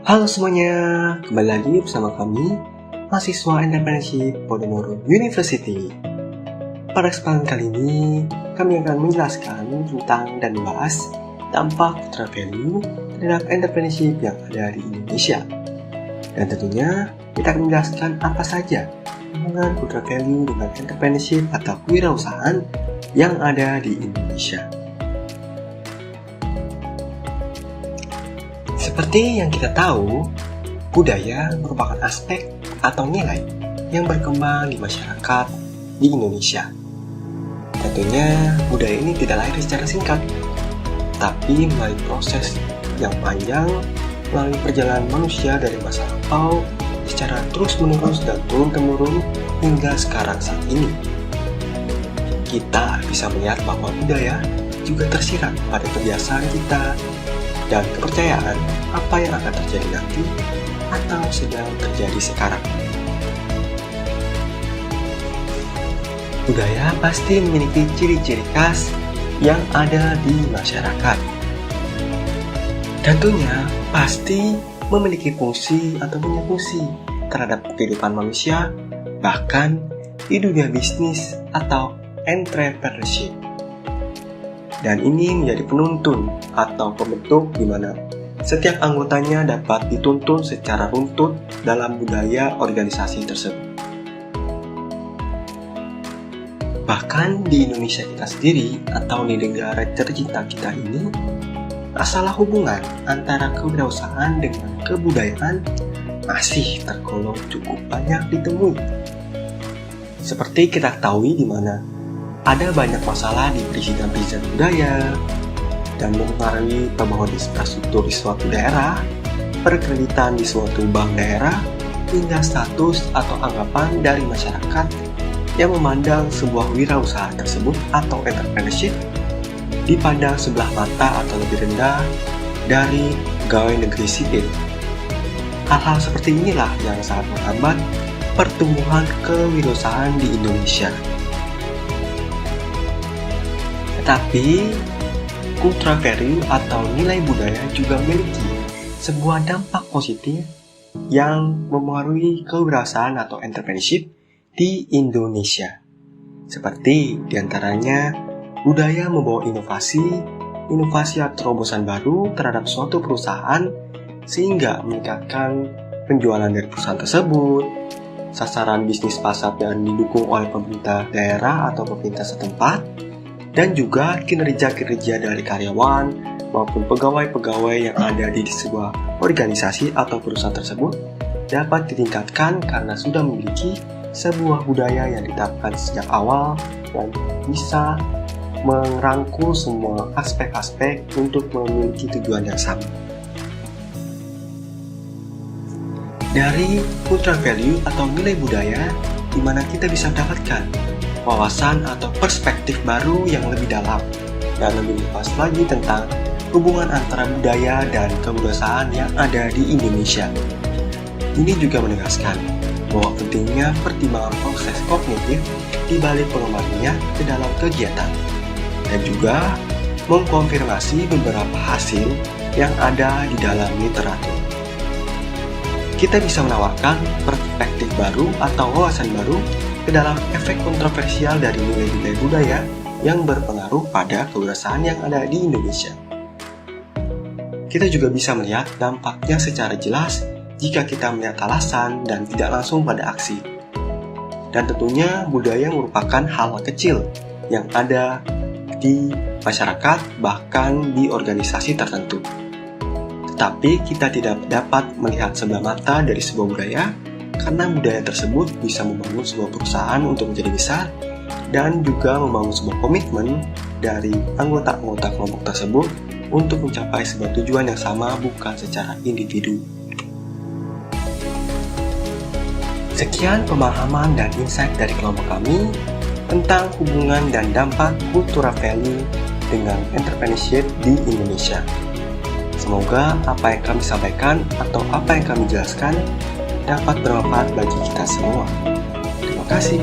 Halo semuanya, kembali lagi bersama kami, mahasiswa Entrepreneurship Podomoro University. Pada kesempatan kali ini, kami akan menjelaskan tentang dan membahas dampak Putra Value terhadap entrepreneurship yang ada di Indonesia. Dan tentunya, kita akan menjelaskan apa saja hubungan Putra Value dengan entrepreneurship atau kewirausahaan yang ada di Indonesia. Seperti yang kita tahu, budaya merupakan aspek atau nilai yang berkembang di masyarakat di Indonesia. Tentunya, budaya ini tidak lahir secara singkat, tapi melalui proses yang panjang, melalui perjalanan manusia dari masa lampau secara terus-menerus dan turun-temurun hingga sekarang saat ini. Kita bisa melihat bahwa budaya juga tersirat pada kebiasaan kita dan kepercayaan apa yang akan terjadi nanti atau sedang terjadi sekarang. Budaya pasti memiliki ciri-ciri khas yang ada di masyarakat. Tentunya pasti memiliki fungsi atau punya fungsi terhadap kehidupan manusia, bahkan di dunia bisnis atau entrepreneurship. Dan ini menjadi penuntun atau pembentuk di mana setiap anggotanya dapat dituntun secara runtut dalam budaya organisasi tersebut. Bahkan di Indonesia kita sendiri atau di negara tercinta kita ini, masalah hubungan antara kewirausahaan dengan kebudayaan masih tergolong cukup banyak ditemui. Seperti kita ketahui di mana ada banyak masalah di perizinan budaya dan mempengaruhi pembangunan infrastruktur di suatu daerah, perkreditan di suatu bank daerah, hingga status atau anggapan dari masyarakat yang memandang sebuah wirausaha tersebut atau entrepreneurship dipandang sebelah mata atau lebih rendah dari pegawai negeri sipil. Hal-hal seperti inilah yang sangat menghambat pertumbuhan kewirausahaan di Indonesia. Tetapi, Putra Value atau nilai budaya juga memiliki sebuah dampak positif yang mempengaruhi kewirausahaan atau entrepreneurship di Indonesia. Seperti diantaranya, budaya membawa inovasi atau terobosan baru terhadap suatu perusahaan sehingga meningkatkan penjualan dari perusahaan tersebut, sasaran bisnis pasar yang didukung oleh pemerintah daerah atau pemerintah setempat, dan juga kinerja-kinerja dari karyawan maupun pegawai-pegawai yang ada di sebuah organisasi atau perusahaan tersebut dapat ditingkatkan karena sudah memiliki sebuah budaya yang ditetapkan sejak awal dan bisa merangkul semua aspek-aspek untuk memiliki tujuan yang sama. Dari Putra Value atau nilai budaya, di mana kita bisa mendapatkan wawasan atau perspektif baru yang lebih dalam dan lebih luas lagi tentang hubungan antara budaya dan kewirausahaan yang ada di Indonesia. Ini juga menegaskan bahwa pentingnya pertimbangan proses kognitif di balik pengembangannya ke dalam kegiatan dan juga mengkonfirmasi beberapa hasil yang ada di dalam literatur. Kita bisa menawarkan perspektif baru atau wawasan baru ke dalam efek kontroversial dari nilai-nilai budaya yang berpengaruh pada kewirausahaan yang ada di Indonesia. Kita juga bisa melihat dampaknya secara jelas jika kita melihat alasan dan tidak langsung pada aksi. Dan tentunya budaya merupakan hal kecil yang ada di masyarakat bahkan di organisasi tertentu. Tetapi kita tidak dapat melihat sebelah mata dari sebuah budaya karena budaya tersebut bisa membangun sebuah perusahaan untuk menjadi besar dan juga membangun sebuah komitmen dari anggota-anggota kelompok tersebut untuk mencapai sebuah tujuan yang sama bukan secara individu. Sekian pemahaman dan insight dari kelompok kami tentang hubungan dan dampak Putra Value dengan entrepreneurship di Indonesia. Semoga apa yang kami sampaikan atau apa yang kami jelaskan dapat bermanfaat bagi kita semua. Terima kasih.